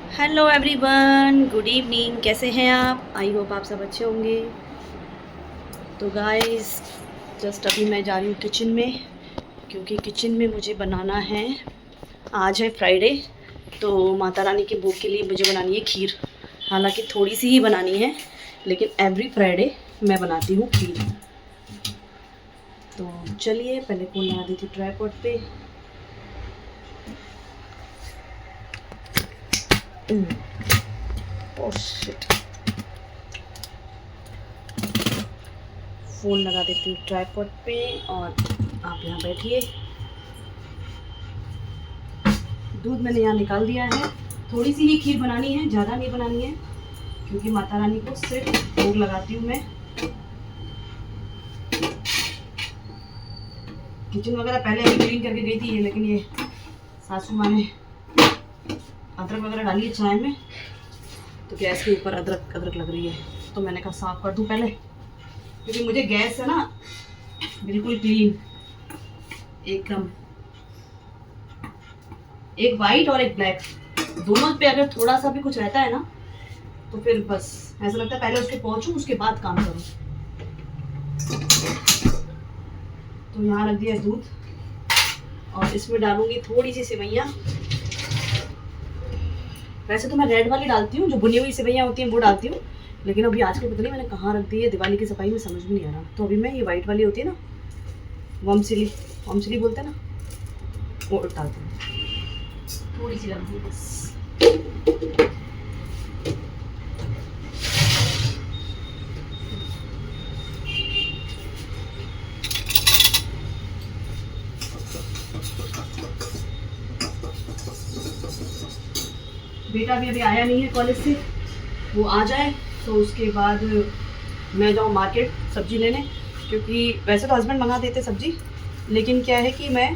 Hello everyone, good evening. कैसे हैं आप? आई होप आप सब अच्छे होंगे। तो गाइस, जस्ट अभी मैं जा रही हूँ किचन में, क्योंकि किचन में मुझे बनाना है। आज है फ्राइडे, तो माता रानी के भोग के लिए मुझे बनानी है खीर। हालांकि थोड़ी सी ही बनानी है, लेकिन एवरी फ्राइडे मैं बनाती हूँ खीर। तो चलिए पहले फ़ोन लगा देती हूँ ट्राइपॉड पे। ओह शिट, फ़ोन लगा देती हूँ ट्राइपॉड पे और आप यहाँ बैठिए। दूध मैंने यहाँ निकाल दिया है। थोड़ी सी ही खीर बनानी है, ज़्यादा नहीं बनानी है, क्योंकि माता रानी को सिर्फ भोग लगाती हूँ मैं। किचन वगैरह पहले अभी क्लीन करके गई थी, लेकिन ये सासू माँ ने अदरक वगैरह डाली है चाय में, तो गैस के ऊपर अदरक अदरक लग रही है, तो मैंने कहा साफ़ कर दूँ पहले, क्योंकि मुझे गैस है ना बिल्कुल क्लीन एकदम। एक वाइट और एक ब्लैक, दोनों पे अगर थोड़ा सा भी कुछ रहता है ना, तो फिर बस ऐसा लगता है पहले उसके पहुंचूं, उसके बाद काम करूं। तो यहाँ रख दिया दूध और इसमें डालूंगी थोड़ी सी सेवैयाँ। वैसे तो मैं रेड वाली डालती हूँ, जो बुनी हुई सेवैयाँ होती हैं वो डालती हूँ, लेकिन अभी आजकल पता नहीं मैंने कहाँ रख दी है, दिवाली की सफाई में समझ में नहीं आ रहा। तो अभी मैं ये वाइट वाली होती है ना, वमसिली बोलते हैं ना, वो डालती हूँ। थोड़ी सी डालती हूँ बस। बेटा भी अभी आया नहीं है कॉलेज से, वो आ जाए तो उसके बाद मैं जाऊँ मार्केट सब्जी लेने, क्योंकि वैसे तो हस्बैंड मंगा देते सब्जी, लेकिन क्या है कि मैं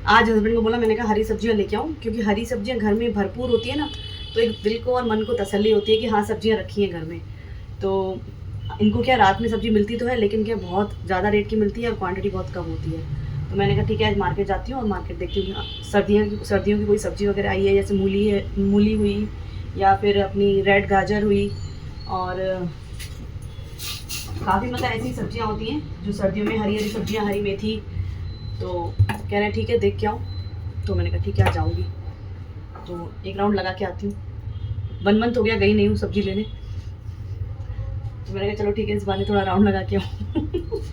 आज हस्बैंड को बोला, मैंने कहा हरी सब्जियाँ लेके आऊँ, क्योंकि हरी सब्जियाँ घर में भरपूर होती है ना, तो एक दिल को और मन को तसल्ली होती है कि हाँ सब्जियाँ रखी हैं घर में। तो इनको क्या रात में सब्जी मिलती तो है, लेकिन क्या बहुत ज़्यादा रेट की मिलती है और क्वांटिटी बहुत कम होती है। तो मैंने कहा ठीक है, आज मार्केट जाती हूँ और मार्केट देखती हूँ सर्दियों की कोई सब्ज़ी वगैरह आई है, जैसे मूली हुई, या फिर अपनी रेड गाजर हुई, और काफ़ी मतलब ऐसी सब्जियाँ होती हैं जो सर्दियों में, हरी हरी सब्जियाँ, हरी मेथी। तो कह रहे हैं ठीक है देख के आओ, तो मैंने कहा ठीक है आ जाऊँगी। तो एक राउंड लगा के आती हूँ। 1 मंथ हो गया गई नहीं हूँ सब्जी लेने, तो मैंने कहा चलो ठीक है इस बार थोड़ा राउंड लगा के आऊँ।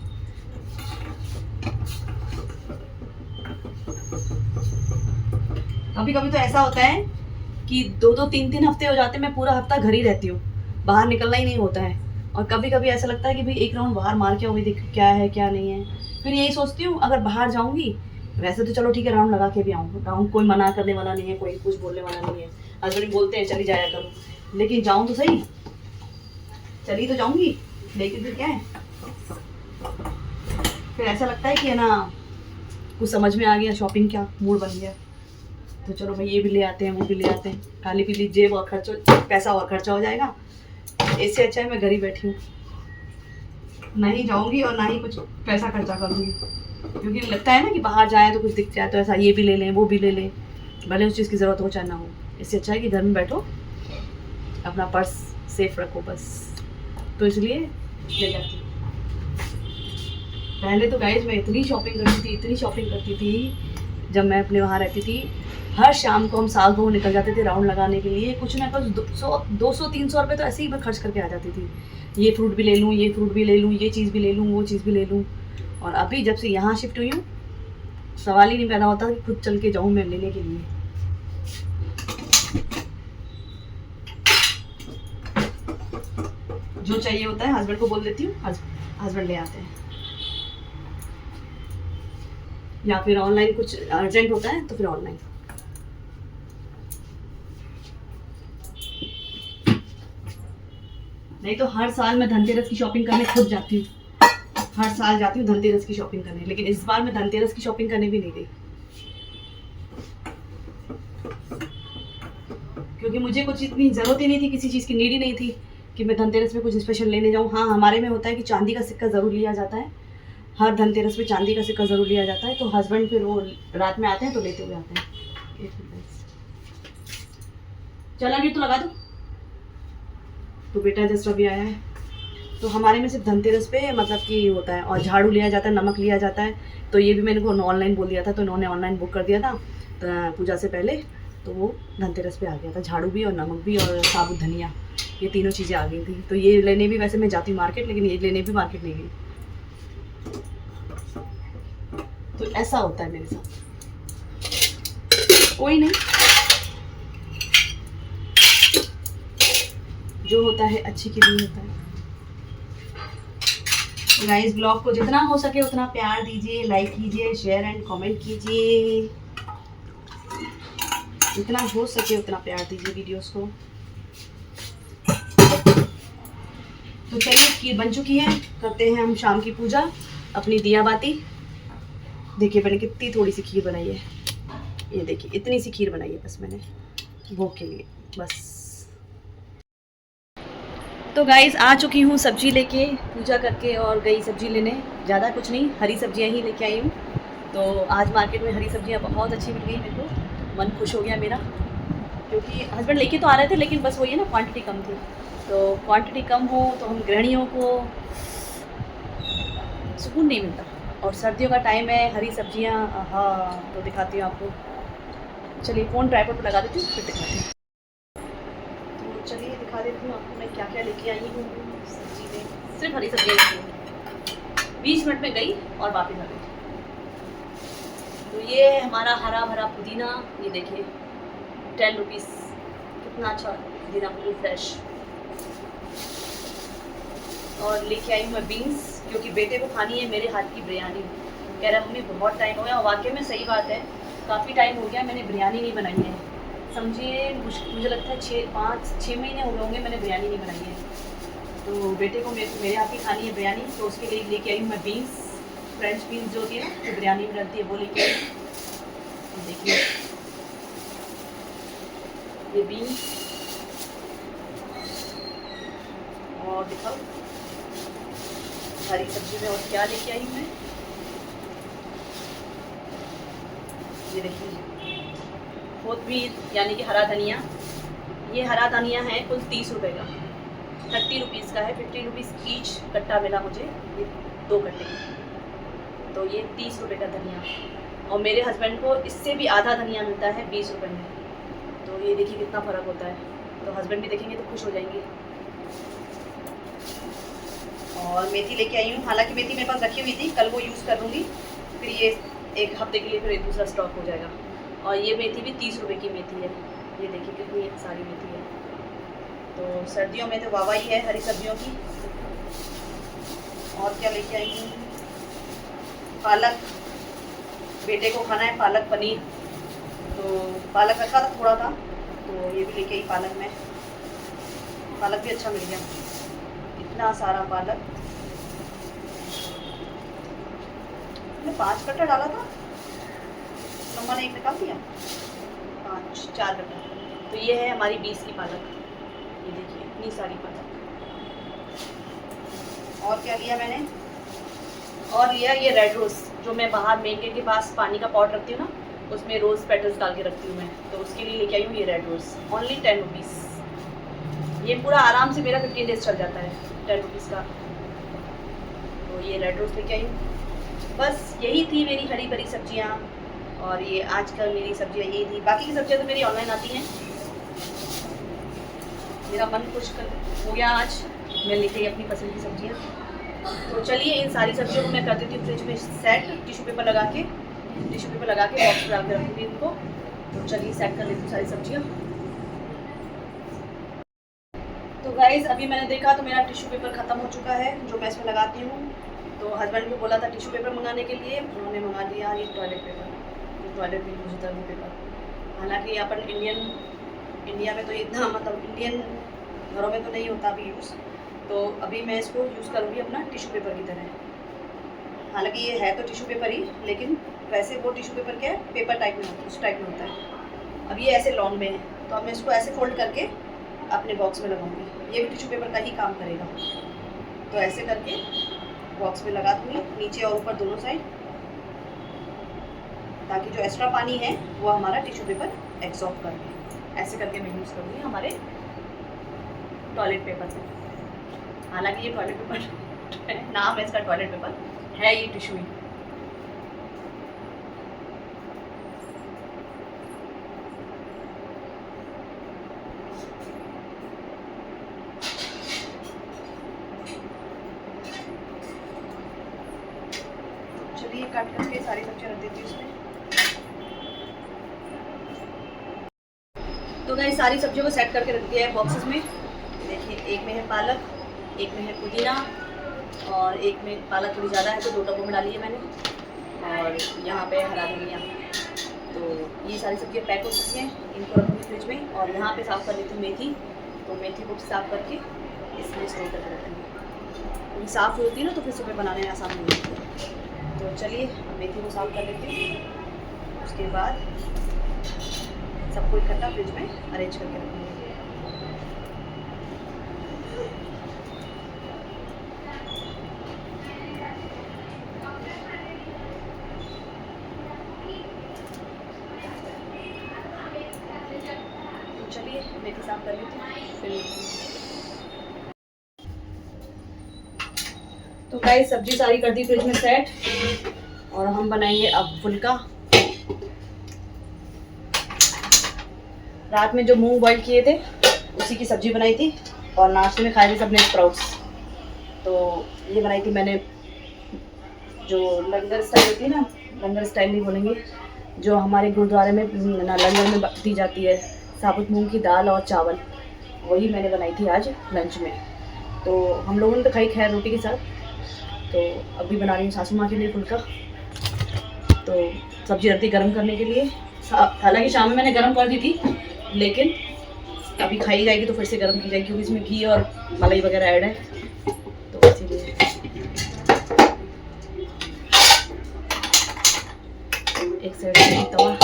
कभी कभी तो ऐसा होता है कि 2-2 3-3 हफ्ते हो जाते हैं, मैं पूरा हफ्ता घर ही रहती हूँ, बाहर निकलना ही नहीं होता है। और कभी कभी ऐसा लगता है कि भाई एक राउंड बाहर मार के आऊँगी, देख क्या है क्या नहीं है। फिर यही सोचती हूँ अगर बाहर जाऊँगी, वैसे तो चलो ठीक है राउंड लगा के भी आऊँ, राउंड कोई मना करने वाला नहीं है, कोई कुछ बोलने वाला नहीं है। हस्बैंड बोलते हैं चली जाया करूँ, लेकिन जाऊँ तो सही, चली तो जाऊँगी, लेकिन फिर क्या है, फिर ऐसा लगता है कि है ना कुछ समझ में आ गया, शॉपिंग क्या मूड बन गया, तो चलो भाई ये भी ले आते हैं वो भी ले आते हैं, खाली पीली जेब और खर्च, पैसा और खर्चा हो जाएगा। इससे अच्छा है मैं घर ही बैठी हूँ, नहीं जाऊँगी और ना ही कुछ पैसा खर्चा करूँगी, क्योंकि लगता है ना कि बाहर जाए तो कुछ दिख जाए, तो ऐसा ये भी ले लें वो भी ले लें, भले उस चीज़ की ज़रूरत हो चाहे ना हो। इससे अच्छा है कि घर में बैठो, अपना पर्स सेफ रखो बस। तो इसलिए ले जाती हूँ। पहले तो गाइस मैं इतनी शॉपिंग करती थी जब मैं अपने वहाँ रहती थी। हर शाम को हम सास बहू निकल जाते थे राउंड लगाने के लिए, कुछ ना कुछ 200-300 रुपये तो ऐसे ही मैं खर्च करके आ जाती थी। ये फ्रूट भी ले लूँ, ये फ्रूट भी ले लूँ, ये चीज़ भी ले लूँ, वो चीज़ भी ले लूँ। और अभी जब से यहाँ शिफ्ट हुई हूँ, सवाल ही नहीं पैदा होता कि खुद चल के जाऊँ मैं लेने के लिए। जो चाहिए होता है हस्बैंड को बोल देती हूँ, हस्बैंड ले आते हैं, या फिर ऑनलाइन कुछ अर्जेंट होता है तो फिर ऑनलाइन। नहीं तो हर साल मैं धनतेरस की शॉपिंग करने खुद जाती हूँ, हर साल जाती हूँ धनतेरस की शॉपिंग करने, लेकिन इस बार मैं धनतेरस की शॉपिंग करने भी नहीं गई, क्योंकि मुझे कुछ इतनी ज़रूरत ही नहीं थी, किसी चीज़ की नीड ही नहीं थी कि मैं धनतेरस में कुछ स्पेशल लेने जाऊँ। हाँ, हमारे में होता है कि चांदी का सिक्का ज़रूर लिया जाता है, हर धनतेरस में चांदी का सिक्का ज़रूर लिया जाता है, तो हस्बैंड फिर वो रात में आते हैं तो लेते हुए आते हैं। चला नहीं तो लगा दो। तो बेटा जस्ट अभी आया है। तो हमारे में सिर्फ धनतेरस पे मतलब कि होता है, और झाड़ू लिया जाता है, नमक लिया जाता है। तो ये भी मैंने को ऑनलाइन बोल दिया था, तो इन्होंने ऑनलाइन बुक कर दिया था तो पूजा से पहले, तो वो धनतेरस पे आ गया था। झाड़ू भी और नमक भी और साबुत धनिया, ये तीनों चीज़ें आ गई थी। तो ये लेने भी, वैसे मैं जाती हूँ मार्केट, लेकिन ये लेने भी मार्केट नहीं गई। तो ऐसा होता है मेरे साथ। कोई नहीं, जो होता है अच्छी के लिए होता है। गाइस ब्लॉग को जितना हो सके उतना प्यार दीजिए, लाइक कीजिए, शेयर एंड कमेंट कीजिए। जितना हो सके उतना प्यार दीजिए वीडियोस को। तो चलिए खीर बन चुकी है, करते हैं हम शाम की पूजा, अपनी दिया बाती। देखिए मैंने कितनी थोड़ी सी खीर बनाई है, ये देखिए इतनी सी खीर बनाई है बस मैंने भोग के लिए बस। तो गाइस आ चुकी हूँ सब्जी लेके, पूजा करके और गई सब्जी लेने। ज़्यादा कुछ नहीं, हरी सब्जियाँ ही लेके आई हूँ। तो आज मार्केट में हरी सब्जियाँ बहुत अच्छी मिल गई मेरे को, मन खुश हो गया मेरा, क्योंकि हस्बैंड लेके तो आ रहे थे, लेकिन बस वही है ना, क्वांटिटी कम थी। तो क्वांटिटी कम हो तो हम गृहिणियों को सुकून नहीं मिलता। और सर्दियों का टाइम है, हरी सब्जियाँ, हाँ तो दिखाती हूँ आपको। चलिए फ़ोन ट्राइपॉड पर लगा देती हूँ, फिर दिखाती हूँ। तो चलिए दिखा देती हूँ आपको मैं क्या क्या लेके आई हूँ सब्जी में। सिर्फ हरी सब्जियाँ लेके आई, 20 मिनट में गई और वापस आ गई। तो ये है हमारा हरा भरा पुदीना, ये देखिए 10 रुपीज़, कितना अच्छा पुदीना, बिल्कुल फ्रेश। और लेके आई हूँ मैं बीन्स, क्योंकि बेटे को खानी है मेरे हाथ की बिरयानी। कह रहा मम्मी बहुत टाइम हो गया, और वाकई में सही बात है, काफ़ी टाइम हो गया मैंने बिरयानी नहीं बनाई है। समझिए मुझे लगता है 5-6 महीने हो गए होंगे मैंने बिरयानी नहीं बनाई है। तो बेटे को मेरे हाथ की खानी है बिरयानी, तो उसके लिए लेके आई हूँ मैं बीन्स, फ्रेंच बीन्स जो होती है ना, जो बिरयानी में डलती है, वो लेके आई। देखिए ये बीन्स, और दिखाओ हरी सब्जी में और क्या लेके आई हूँ मैं। ये देखिए कोतमीर यानी कि हरा धनिया। ये हरा धनिया है कुल 30 रुपये का, 30 रुपीज़ का है, 50 रुपीज़ ईच कट्टा मिला मुझे, ये 2 कट्टे। तो ये 30 रुपये का धनिया, और मेरे हस्बैंड को इससे भी आधा धनिया मिलता है 20 रुपये में। तो ये देखिए कितना फ़र्क होता है। तो हस्बैंड भी देखेंगे तो खुश हो जाएंगे। और मेथी लेके आई हूँ, हालांकि मेथी मेरे पास रखी हुई थी, कल वो यूज़ कर लूँगी, फिर ये 1 हफ्ते के लिए फिर दूसरा स्टॉक हो जाएगा। और ये मेथी भी 30 रुपये की मेथी है, ये देखिए कितनी सारी मेथी है। तो सर्दियों में तो वाह ही है हरी सब्जियों की। और क्या लेके आई हूँ, पालक, बेटे को खाना है पालक पनीर, तो पालक रखा था थोड़ा था, तो ये भी लेके आई पालक में। पालक भी अच्छा मिल गया, इतना सारा पालक। मैंने 5 कट्टा डाला था, मम्मा ने 1 निकाल दिया, 4 कट्टा। तो ये है हमारी 20 की पालक, ये देखिए इतनी सारी पालक। और क्या लिया मैंने, और लिया ये रेड रोज़, जो मैं बाहर मेन गेट के पास पानी का पॉट रखती हूँ ना, उसमें रोज़ पेटल्स डाल के रखती हूँ मैं, तो उसके लिए लेके आई हूँ ये रेड रोज़, ओनली 10 रुपीज़। ये पूरा आराम से मेरा 15 डेज चल जाता है 10 रुपीज़ का। तो ये रेड रोज़ लेके आई हूँ। बस यही थी मेरी हरी भरी सब्जियाँ, और ये आजकल मेरी सब्जियाँ यही थी। बाकी की सब्जियाँ तो मेरी ऑनलाइन आती हैं। मेरा मन खुश हो गया आज, मैं लेके आई अपनी पसंद की सब्जियाँ। तो चलिए इन सारी सब्जियों को मैं कर देती हूँ फ्रिज में सेट, टिश्यू पेपर लगा के बॉक्स में डाल के रखूँगी इनको। तो चलिए सेट कर लेती हूँ सारी सब्जियाँ। तो गाइज़ अभी मैंने देखा तो मेरा टिश्यू पेपर ख़त्म हो चुका है, जो मैं इसमें लगाती हूँ। तो हस्बैंड को बोला था टिश्यू पेपर मंगाने के लिए, उन्होंने मंगा दिया ये टॉयलेट पेपर, जो टॉयलेट में यूज होता है वो पेपर। हालाँकि अपन इंडिया में तो इतना मतलब इंडियन घरों में तो नहीं होता अभी यूज़, तो अभी मैं इसको यूज़ करूँगी अपना टिश्यू पेपर की तरह। हालांकि ये है तो टिश्यू पेपर ही, लेकिन वैसे वो टिश्यू पेपर क्या है, पेपर टाइप में होता है, उस टाइप में होता है। अब ये ऐसे लॉन्ग में है, तो अब मैं इसको ऐसे फोल्ड करके अपने बॉक्स में लगाऊंगी। ये भी टिश्यू पेपर का ही काम करेगा। तो ऐसे करके बॉक्स में लगा दूँगी, नीचे और ऊपर दोनों साइड, ताकि जो एक्स्ट्रा पानी है वो हमारा टिश्यू पेपर एब्जॉर्ब कर ले। ऐसे करके मैं यूज़ करूँगी हमारे टॉयलेट पेपर से। हालांकि ये टॉयलेट पेपर नाम है इसका टॉयलेट पेपर, है ये टिश्यू ही। चलिए काट करके सारी सब्जियां रख देती हूँ इसमें। तो गाइस सारी सब्जियों को सेट करके रख दिया है बॉक्सेस में। देखिए एक में है पालक, एक में है पुदीना, और एक में पालक थोड़ी ज़्यादा है तो 2 डब्बों में डाली है मैंने, और यहाँ पे हरा धनिया। तो ये सारी सब्जियाँ पैक हो चुकी हैं, इनको रखूँगी फ्रिज में। और यहाँ पे साफ़ कर लेती हूँ मेथी, तो मेथी को साफ़ करके इसमें स्टोर करके रखूँगी, क्योंकि साफ़ होती है ना तो फिर सुबह बनाने में आसान हो जाती है। तो चलिए मेथी को साफ़ कर लेती हूँ, उसके बाद सबको इकट्ठा फ्रिज में अरेंज करके रखूँगी। तो चलिए मेथी साफ़ कर लेती हूँ फिर। तो गाइस सब्जी सारी कर दी फ्रिज में सेट, और हम बनाएंगे अब फुल्का। रात में जो मूंग बॉईल किए थे उसी की सब्जी बनाई थी, और नाश्ते में खाए थे सबने स्प्राउट्स। तो ये बनाई थी मैंने, जो लंगर स्टाइल होती है ना, लंगर स्टाइल नहीं बोलेंगे, जो हमारे गुरुद्वारे में ना लंगर में दी जाती है, साबुत मूंग की दाल और चावल, वही मैंने बनाई थी आज लंच में। तो हम लोगों ने तो खाई खैर रोटी के साथ। तो अभी बना रही हूँ सासू माँ के लिए फुल्का। तो सब्जी रखती गर्म करने के लिए, हालांकि शाम में मैंने गर्म कर दी थी, लेकिन अभी खाई जाएगी तो फिर से गर्म की जाएगी, क्योंकि इसमें घी और मलाई वगैरह ऐड है, तो इसीलिए। एक साइड से तवा,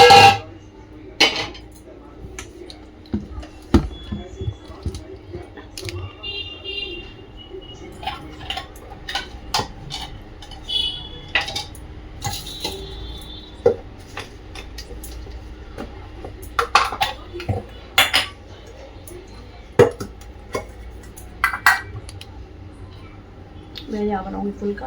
मैं यहाँ बनाऊंगी फुल्का।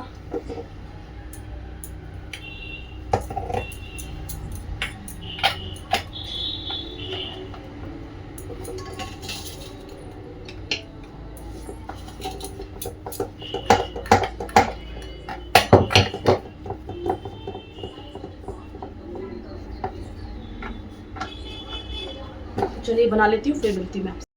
चलिए बना लेती हूँ, फिर मिलती हूँ मैं।